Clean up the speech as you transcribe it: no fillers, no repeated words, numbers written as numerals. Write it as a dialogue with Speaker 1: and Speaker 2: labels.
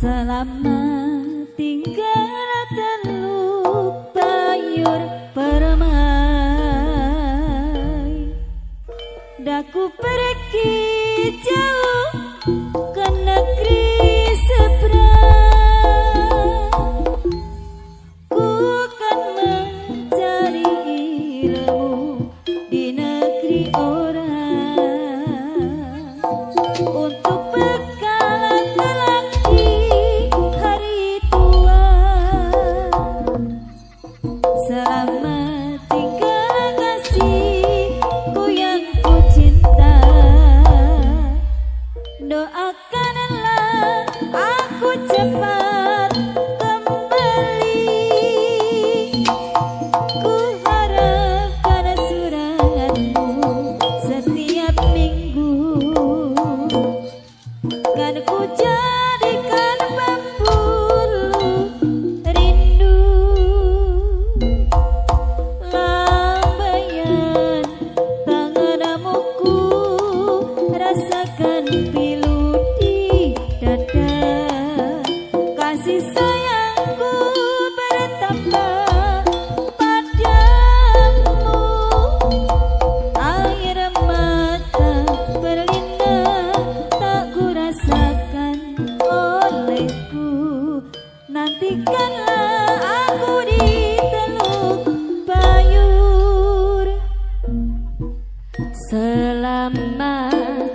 Speaker 1: Selamat tinggal teluk payur permai. Daku pergi jauh ke negeri seberang. Ku kan mencari ilmu di negeri orang untuk bekal lelaki hari tua. Selamat tinggal kasihku yang ku cinta. Doakanlah aku cepat kembali. Ku harapkan suratmu setiap minggu. Kan ku jadikan pembuluh rindu. Lambaian tanganmu ku rasakan pilu di dada. Kasih sayangku bertambah padamu. Air mata berlinang tak ku rasakan olehku. Nantikanlah aku di teluk payur. Selamat